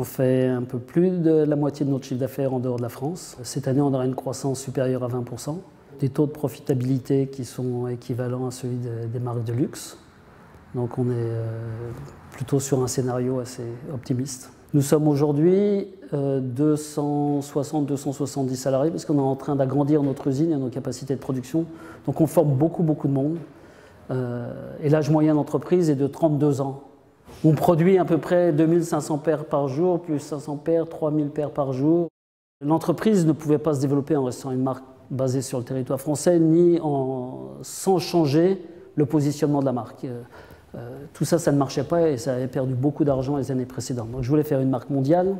On fait un peu plus de la moitié de notre chiffre d'affaires en dehors de la France. Cette année, on aura une croissance supérieure à 20%. Des taux de profitabilité qui sont équivalents à ceux des marques de luxe. Donc on est plutôt sur un scénario assez optimiste. Nous sommes aujourd'hui 260-270 salariés parce qu'on est en train d'agrandir notre usine et nos capacités de production. Donc on forme beaucoup de monde. Et l'âge moyen d'entreprise est de 32 ans. On produit à peu près 2500 paires par jour, plus 500 paires, 3000 paires par jour. L'entreprise ne pouvait pas se développer en restant une marque basée sur le territoire français, ni sans changer le positionnement de la marque. Tout ça, ça ne marchait pas et ça avait perdu beaucoup d'argent les années précédentes. Donc je voulais faire une marque mondiale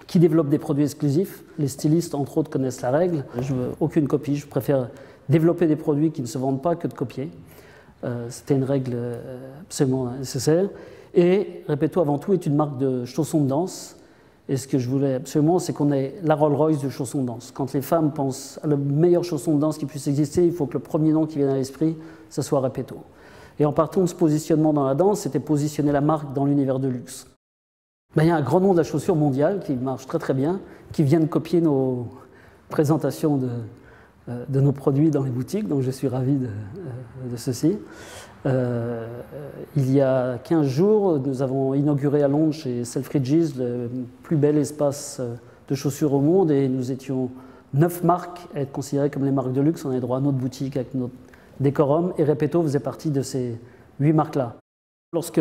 qui développe des produits exclusifs. Les stylistes, entre autres, connaissent la règle. Je veux aucune copie, je préfère développer des produits qui ne se vendent pas que de copier. C'était une règle absolument nécessaire. Et Repetto, avant tout, est une marque de chaussons de danse. Et ce que je voulais absolument, c'est qu'on ait la Rolls-Royce du chausson de danse. Quand les femmes pensent à le meilleur chausson de danse qui puisse exister, il faut que le premier nom qui vienne à l'esprit, ce soit Repetto. Et en partant de ce positionnement dans la danse, c'était positionner la marque dans l'univers de luxe. Ben, il y a un grand nom de la chaussure mondiale qui marche très bien, qui vient de copier nos présentations de nos produits dans les boutiques, donc je suis ravi de ceci. Il y a 15 jours, nous avons inauguré à Londres chez Selfridges le plus bel espace de chaussures au monde et nous étions 9 marques à être considérées comme les marques de luxe. On avait droit à notre boutique avec notre décorum et Repetto faisait partie de ces 8 marques-là. Lorsque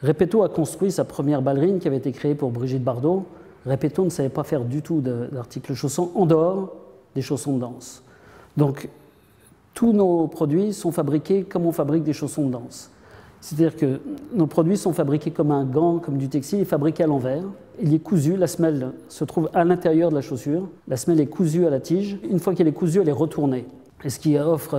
Repetto a construit sa première ballerine qui avait été créée pour Brigitte Bardot, Repetto ne savait pas faire du tout d'articles chaussons en dehors des chaussons de danse. Donc, tous nos produits sont fabriqués comme on fabrique des chaussons de danse. C'est-à-dire que nos produits sont fabriqués comme un gant, comme du textile, fabriqué à l'envers. Il est cousu, la semelle se trouve à l'intérieur de la chaussure. La semelle est cousue à la tige. Une fois qu'elle est cousue, elle est retournée. Et ce qui offre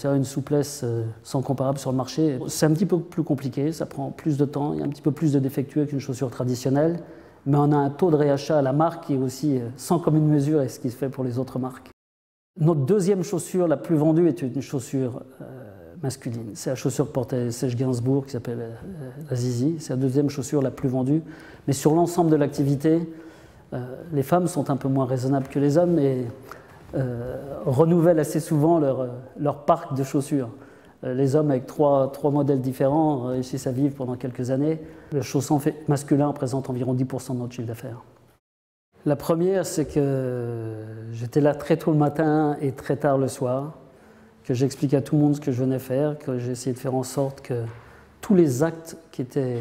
une souplesse sans comparable sur le marché. C'est un petit peu plus compliqué, ça prend plus de temps, il y a un petit peu plus de défectueux qu'une chaussure traditionnelle. Mais on a un taux de réachat à la marque qui est aussi sans commune mesure avec ce qui se fait pour les autres marques. Notre deuxième chaussure la plus vendue est une chaussure masculine. C'est la chaussure que portait Serge Gainsbourg qui s'appelle la Zizi. C'est la deuxième chaussure la plus vendue. Mais sur l'ensemble de l'activité, les femmes sont un peu moins raisonnables que les hommes et renouvellent assez souvent leur parc de chaussures. Les hommes avec trois modèles différents réussissent à vivre pendant quelques années. Le chausson masculin représente environ 10% de notre chiffre d'affaires. La première, c'est que j'étais là très tôt le matin et très tard le soir, que j'expliquais à tout le monde ce que je venais faire, que j'ai essayé de faire en sorte que tous les actes qui étaient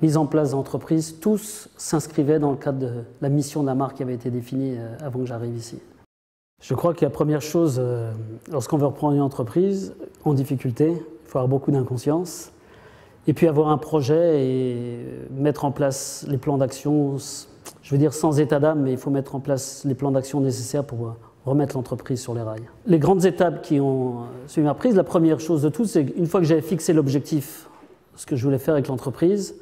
mis en place dans l'entreprise, tous s'inscrivaient dans le cadre de la mission de la marque qui avait été définie avant que j'arrive ici. Je crois que la première chose, lorsqu'on veut reprendre une entreprise en difficulté, il faut avoir beaucoup d'inconscience, et puis avoir un projet et mettre en place les plans d'action. Je veux dire sans état d'âme, mais il faut mettre en place les plans d'action nécessaires pour remettre l'entreprise sur les rails. Les grandes étapes qui ont suivi ma prise, la première chose de tout, c'est qu'une fois que j'avais fixé l'objectif, ce que je voulais faire avec l'entreprise,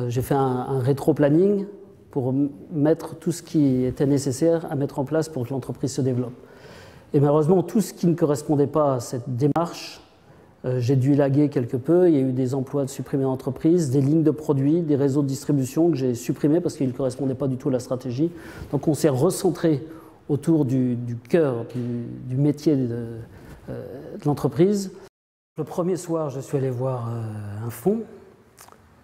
j'ai fait un rétro-planning pour mettre tout ce qui était nécessaire à mettre en place pour que l'entreprise se développe. Et malheureusement, tout ce qui ne correspondait pas à cette démarche, j'ai dû élaguer quelque peu. Il y a eu des emplois de supprimés d'entreprise, des lignes de produits, des réseaux de distribution que j'ai supprimés parce qu'ils ne correspondaient pas du tout à la stratégie. Donc on s'est recentré autour du cœur, du métier de l'entreprise. Le premier soir, je suis allé voir un fonds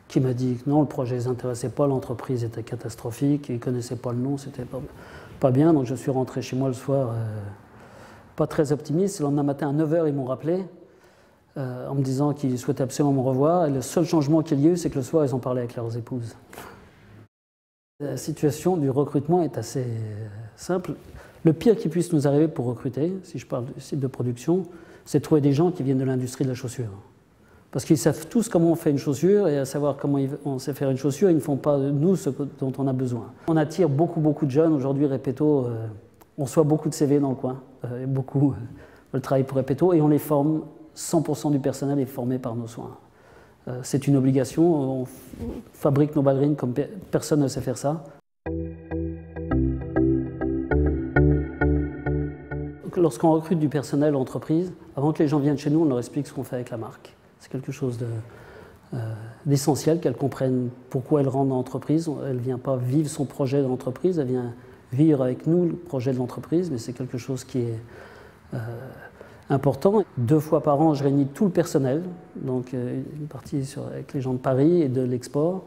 qui m'a dit que non, le projet ne les intéressait pas, l'entreprise était catastrophique, ils ne connaissaient pas le nom, c'était pas bien. Donc je suis rentré chez moi le soir, pas très optimiste. Le lendemain matin, à 9 h, ils m'ont rappelé en me disant qu'ils souhaitaient absolument me revoir. Et le seul changement qu'il y a eu, c'est que le soir, ils ont parlé avec leurs épouses. La situation du recrutement est assez simple. Le pire qui puisse nous arriver pour recruter, si je parle du site de production, c'est de trouver des gens qui viennent de l'industrie de la chaussure. Parce qu'ils savent tous comment on fait une chaussure et à savoir comment on sait faire une chaussure, ils ne font pas de nous ce dont on a besoin. On attire beaucoup de jeunes. Aujourd'hui, Repetto, on reçoit beaucoup de CV dans le coin, beaucoup veulent travailler pour Repetto et on les forme. 100% du personnel est formé par nos soins. C'est une obligation, on fabrique nos ballerines comme personne ne sait faire ça. Lorsqu'on recrute du personnel en entreprise, avant que les gens viennent chez nous, on leur explique ce qu'on fait avec la marque. C'est quelque chose d'essentiel qu'elle comprenne pourquoi elle rentre dans l'entreprise. Elle ne vient pas vivre son projet dans l'entreprise, elle vient vivre avec nous le projet de l'entreprise, mais c'est quelque chose qui est important. 2 fois par an, je réunis tout le personnel, donc une partie avec les gens de Paris et de l'export,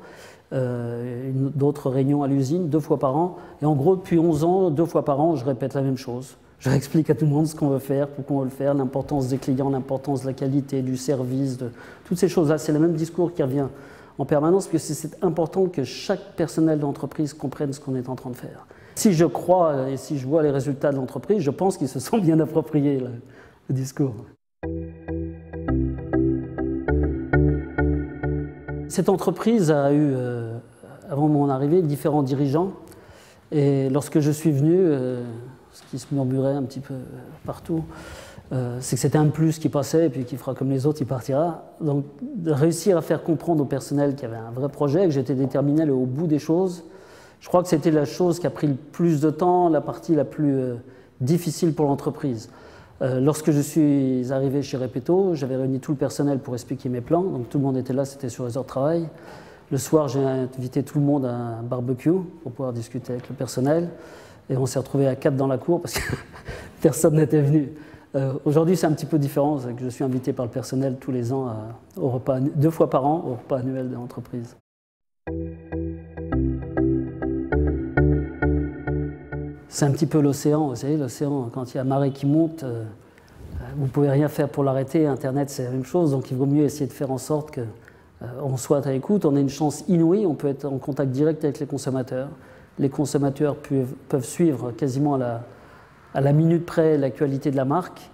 d'autres réunions à l'usine 2 fois par an. Et en gros, depuis 11 ans, 2 fois par an, je répète la même chose. Je explique à tout le monde ce qu'on veut faire, pourquoi on veut le faire, l'importance des clients, l'importance de la qualité, du service, de toutes ces choses-là. C'est le même discours qui revient en permanence, parce que c'est important que chaque personnel de l'entreprise comprenne ce qu'on est en train de faire. Si je crois et si je vois les résultats de l'entreprise, je pense qu'ils se sont bien appropriés le discours. Cette entreprise a eu, avant mon arrivée, différents dirigeants. Et lorsque je suis venu, ce qui se murmurait un petit peu partout, c'est que c'était un plus qui passait et puis qui fera comme les autres, il partira. Donc de réussir à faire comprendre au personnel qu'il y avait un vrai projet, que j'étais déterminé à aller au bout des choses, je crois que c'était la chose qui a pris le plus de temps, la partie la plus difficile pour l'entreprise. Lorsque je suis arrivé chez Repetto, j'avais réuni tout le personnel pour expliquer mes plans, donc tout le monde était là, c'était sur les heures de travail. Le soir, j'ai invité tout le monde à un barbecue pour pouvoir discuter avec le personnel. Et on s'est retrouvés à 4 dans la cour parce que personne n'était venu. Aujourd'hui, c'est un petit peu différent, c'est que je suis invité par le personnel tous les ans au repas, 2 fois par an, au repas annuel de l'entreprise. C'est un petit peu l'océan, vous savez, l'océan, quand il y a marée qui monte, vous ne pouvez rien faire pour l'arrêter. Internet, c'est la même chose, donc il vaut mieux essayer de faire en sorte qu'on soit à l'écoute. On a une chance inouïe, on peut être en contact direct avec les consommateurs. Les consommateurs peuvent suivre quasiment à la minute près l'actualité de la marque.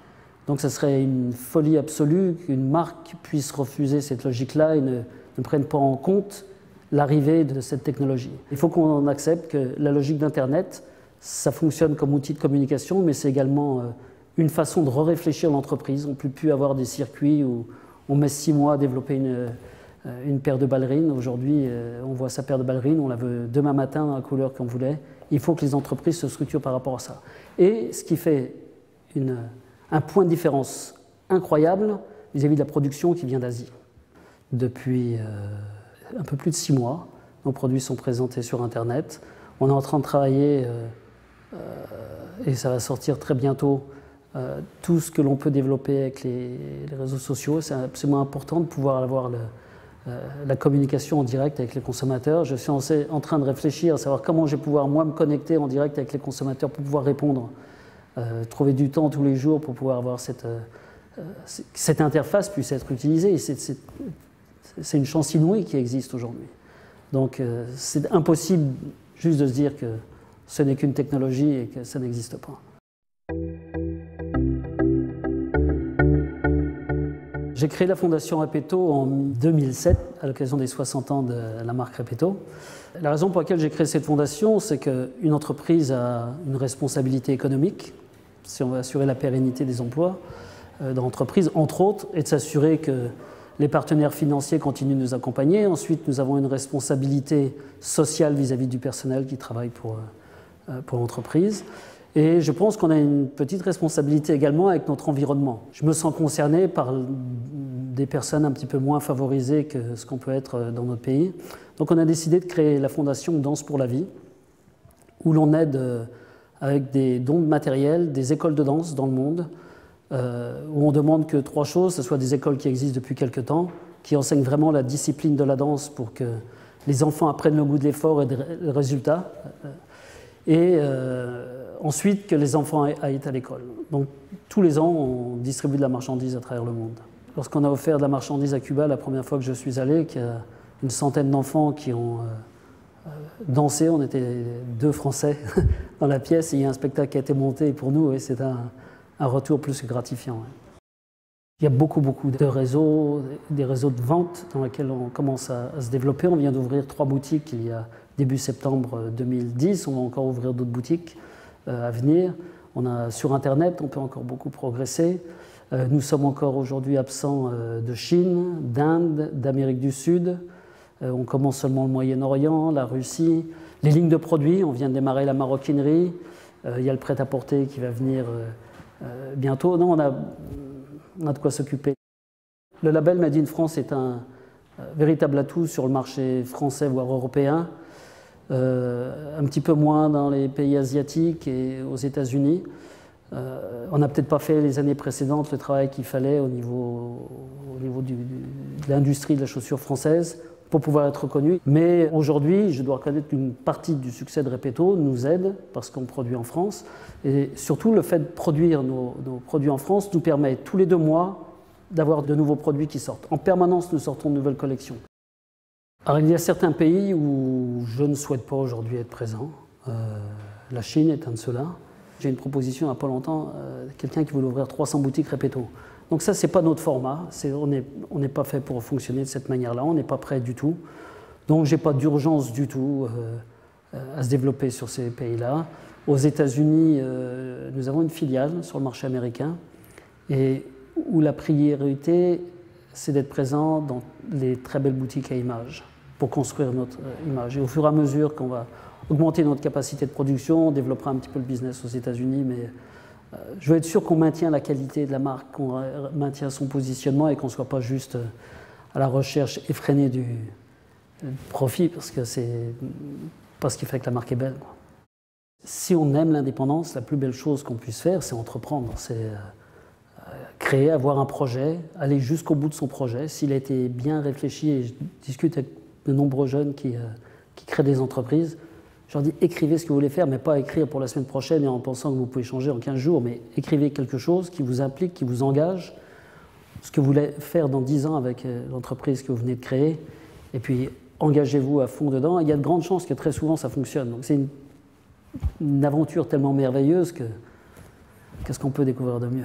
Donc ce serait une folie absolue qu'une marque puisse refuser cette logique-là et ne prenne pas en compte l'arrivée de cette technologie. Il faut qu'on accepte que la logique d'Internet, ça fonctionne comme outil de communication, mais c'est également une façon de réfléchir l'entreprise. On ne peut plus avoir des circuits où on met 6 mois à développer une paire de ballerines. Aujourd'hui, on voit sa paire de ballerines, on la veut demain matin dans la couleur qu'on voulait. Il faut que les entreprises se structurent par rapport à ça. Et ce qui fait un point de différence incroyable vis-à-vis de la production qui vient d'Asie. Depuis un peu plus de 6 mois, nos produits sont présentés sur Internet. On est en train de travailler, et ça va sortir très bientôt, tout ce que l'on peut développer avec les réseaux sociaux. C'est absolument important de pouvoir avoir la communication en direct avec les consommateurs. Je suis en train de réfléchir à savoir comment je vais pouvoir, moi, me connecter en direct avec les consommateurs pour pouvoir répondre, trouver du temps tous les jours pour pouvoir avoir cette interface puisse être utilisée. C'est une chance inouïe qui existe aujourd'hui. Donc c'est impossible juste de se dire que ce n'est qu'une technologie et que ça n'existe pas. J'ai créé la fondation Repetto en 2007, à l'occasion des 60 ans de la marque Repetto. La raison pour laquelle j'ai créé cette fondation, c'est qu'une entreprise a une responsabilité économique, si on veut assurer la pérennité des emplois dans l'entreprise, entre autres, et de s'assurer que les partenaires financiers continuent de nous accompagner. Ensuite, nous avons une responsabilité sociale vis-à-vis du personnel qui travaille pour l'entreprise. Et je pense qu'on a une petite responsabilité également avec notre environnement. Je me sens concerné par des personnes un petit peu moins favorisées que ce qu'on peut être dans notre pays. Donc on a décidé de créer la fondation Danse pour la vie, où l'on aide avec des dons de matériel, des écoles de danse dans le monde, où on demande que 3 choses, ce soit des écoles qui existent depuis quelque temps, qui enseignent vraiment la discipline de la danse pour que les enfants apprennent le goût de l'effort et des résultats, et ensuite que les enfants aillent à l'école. Donc tous les ans, on distribue de la marchandise à travers le monde. Lorsqu'on a offert de la marchandise à Cuba, la première fois que je suis allé, qu'il y a une centaine d'enfants qui ont dansé, on était 2 Français dans la pièce, et il y a un spectacle qui a été monté, et pour nous, oui, c'est un retour plus que gratifiant. Ouais. Il y a beaucoup de réseaux, des réseaux de vente dans lesquels on commence à se développer. On vient d'ouvrir 3 boutiques il y a début septembre 2010. On va encore ouvrir d'autres boutiques à venir. Sur Internet, on peut encore beaucoup progresser. Nous sommes encore aujourd'hui absents de Chine, d'Inde, d'Amérique du Sud. On commence seulement le Moyen-Orient, la Russie. Les lignes de produits, on vient de démarrer la maroquinerie. Il y a le prêt-à-porter qui va venir bientôt. Non, on a de quoi s'occuper. Le label Made in France est un véritable atout sur le marché français, voire européen, un petit peu moins dans les pays asiatiques et aux États-Unis. On n'a peut-être pas fait les années précédentes le travail qu'il fallait au niveau de l'industrie de la chaussure française pour pouvoir être reconnu. Mais aujourd'hui, je dois reconnaître qu'une partie du succès de Repetto nous aide parce qu'on produit en France. Et surtout, le fait de produire nos produits en France nous permet tous les 2 mois d'avoir de nouveaux produits qui sortent. En permanence, nous sortons de nouvelles collections. Alors, il y a certains pays où je ne souhaite pas aujourd'hui être présent. La Chine est un de ceux-là. J'ai une proposition il n'y a pas longtemps, quelqu'un qui voulait ouvrir 300 boutiques Repetto. Donc ça, ce n'est pas notre format. On n'est pas fait pour fonctionner de cette manière-là. On n'est pas prêt du tout. Donc, je n'ai pas d'urgence du tout à se développer sur ces pays-là. Aux États-Unis, nous avons une filiale sur le marché américain et où la priorité, c'est d'être présent dans les très belles boutiques à images pour construire notre image. Et au fur et à mesure qu'on va augmenter notre capacité de production, on développera un petit peu le business aux États-Unis, mais je veux être sûr qu'on maintient la qualité de la marque, qu'on maintient son positionnement et qu'on ne soit pas juste à la recherche effrénée du profit, parce que c'est pas ce qui fait que la marque est belle. Si on aime l'indépendance, la plus belle chose qu'on puisse faire, c'est entreprendre, c'est créer, avoir un projet, aller jusqu'au bout de son projet. S'il a été bien réfléchi, et je discute avec de nombreux jeunes qui créent des entreprises, je leur dis écrivez ce que vous voulez faire, mais pas écrire pour la semaine prochaine et en pensant que vous pouvez changer en 15 jours, mais écrivez quelque chose qui vous implique, qui vous engage, ce que vous voulez faire dans 10 ans avec l'entreprise que vous venez de créer, et puis engagez-vous à fond dedans. Il y a de grandes chances que très souvent ça fonctionne. Donc c'est une aventure tellement merveilleuse que qu'est-ce qu'on peut découvrir de mieux?